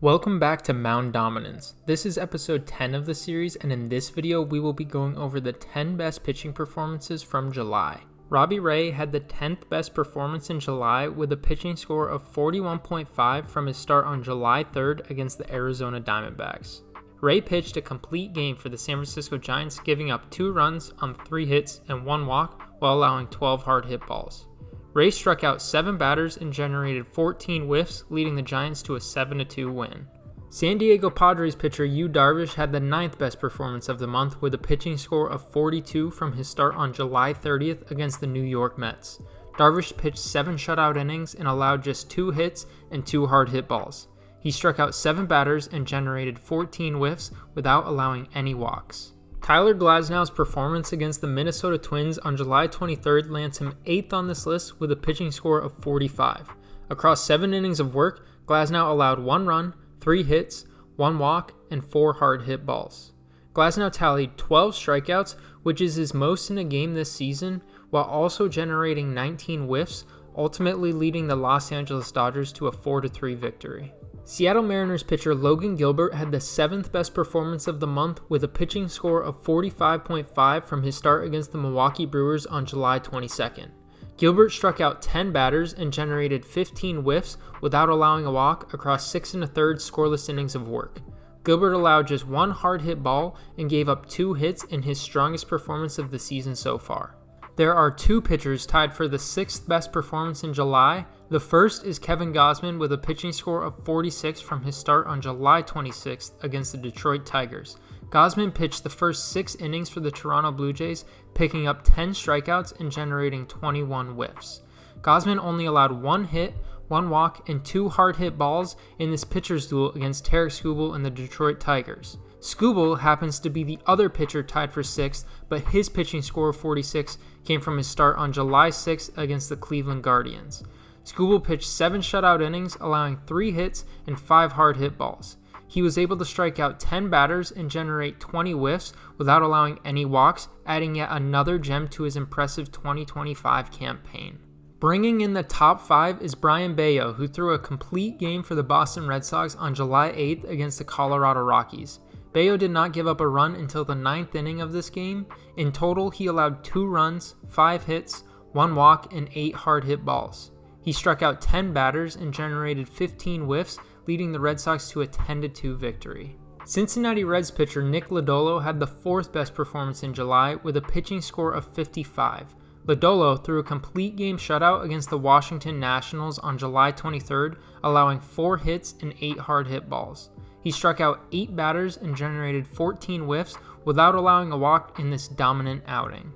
Welcome back to Mound Dominance. This is episode 10 of the series, and in this video we will be going over the 10 best pitching performances from July. Robbie Ray had the 10th best performance in July with a pitching score of 41.5 from his start on July 3rd against the Arizona Diamondbacks. Ray pitched a complete game for the San Francisco Giants, giving up 2 runs on 3 hits and 1 walk while allowing 12 hard hit balls. Ray struck out 7 batters and generated 14 whiffs, leading the Giants to a 7-2 win. San Diego Padres pitcher Yu Darvish had the 9th best performance of the month with a pitching score of 42 from his start on July 30th against the New York Mets. Darvish pitched 7 shutout innings and allowed just 2 hits and 2 hard hit balls. He struck out 7 batters and generated 14 whiffs without allowing any walks. Tyler Glasnow's performance against the Minnesota Twins on July 23rd lands him 8th on this list with a pitching score of 45. Across 7 innings of work, Glasnow allowed 1 run, 3 hits, 1 walk, and 4 hard hit balls. Glasnow tallied 12 strikeouts, which is his most in a game this season, while also generating 19 whiffs, ultimately leading the Los Angeles Dodgers to a 4-3 victory. Seattle Mariners pitcher Logan Gilbert had the 7th best performance of the month with a pitching score of 45.5 from his start against the Milwaukee Brewers on July 22nd. Gilbert struck out 10 batters and generated 15 whiffs without allowing a walk across 6 1/3 scoreless innings of work. Gilbert allowed just 1 hard hit ball and gave up 2 hits in his strongest performance of the season so far. There are 2 pitchers tied for the 6th best performance in July. The first is Kevin Gausman with a pitching score of 46 from his start on July 26th against the Detroit Tigers. Gausman pitched the first 6 innings for the Toronto Blue Jays, picking up 10 strikeouts and generating 21 whiffs. Gausman only allowed 1 hit, 1 walk, and 2 hard hit balls in this pitcher's duel against Tarik Skubal and the Detroit Tigers. Skubal happens to be the other pitcher tied for 6th, but his pitching score of 46 came from his start on July 6th against the Cleveland Guardians. Skubal pitched 7 shutout innings, allowing 3 hits and 5 hard hit balls. He was able to strike out 10 batters and generate 20 whiffs without allowing any walks, adding yet another gem to his impressive 2025 campaign. Bringing in the top 5 is Brayan Bello, who threw a complete game for the Boston Red Sox on July 8th against the Colorado Rockies. Bello did not give up a run until the 9th inning of this game. In total, he allowed 2 runs, 5 hits, 1 walk, and 8 hard hit balls. He struck out 10 batters and generated 15 whiffs, leading the Red Sox to a 10-2 victory. Cincinnati Reds pitcher Nick Lodolo had the 4th best performance in July with a pitching score of 55. Lodolo threw a complete game shutout against the Washington Nationals on July 23rd, allowing 4 hits and 8 hard hit balls. He struck out 8 batters and generated 14 whiffs without allowing a walk in this dominant outing.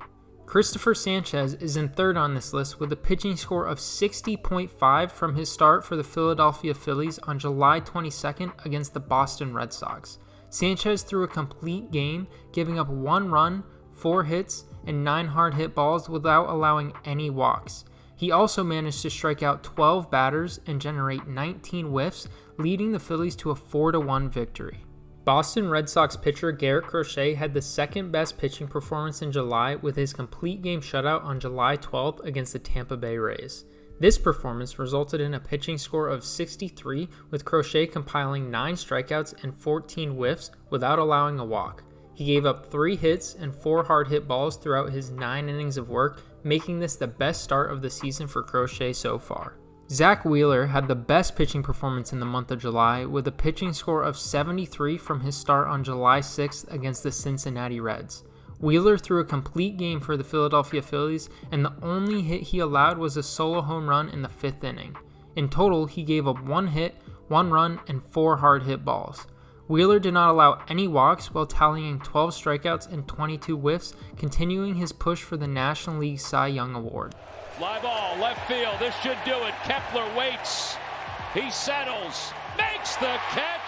Christopher Sanchez is in 3rd on this list with a pitching score of 60.5 from his start for the Philadelphia Phillies on July 22nd against the Boston Red Sox. Sanchez threw a complete game, giving up 1 run, 4 hits, and 9 hard hit balls without allowing any walks. He also managed to strike out 12 batters and generate 19 whiffs, leading the Phillies to a 4-1 victory. Boston Red Sox pitcher Garrett Crochet had the 2nd best pitching performance in July with his complete game shutout on July 12th against the Tampa Bay Rays. This performance resulted in a pitching score of 63, with Crochet compiling 9 strikeouts and 14 whiffs without allowing a walk. He gave up 3 hits and 4 hard hit balls throughout his 9 innings of work, making this the best start of the season for Crochet so far. Zach Wheeler had the best pitching performance in the month of July with a pitching score of 73 from his start on July 6th against the Cincinnati Reds. Wheeler threw a complete game for the Philadelphia Phillies, and the only hit he allowed was a solo home run in the 5th inning. In total, he gave up 1 hit, 1 run, and 4 hard hit balls. Wheeler did not allow any walks while tallying 12 strikeouts and 22 whiffs, continuing his push for the National League Cy Young Award. Fly ball, left field, this should do it. Kepler waits, he settles, makes the catch.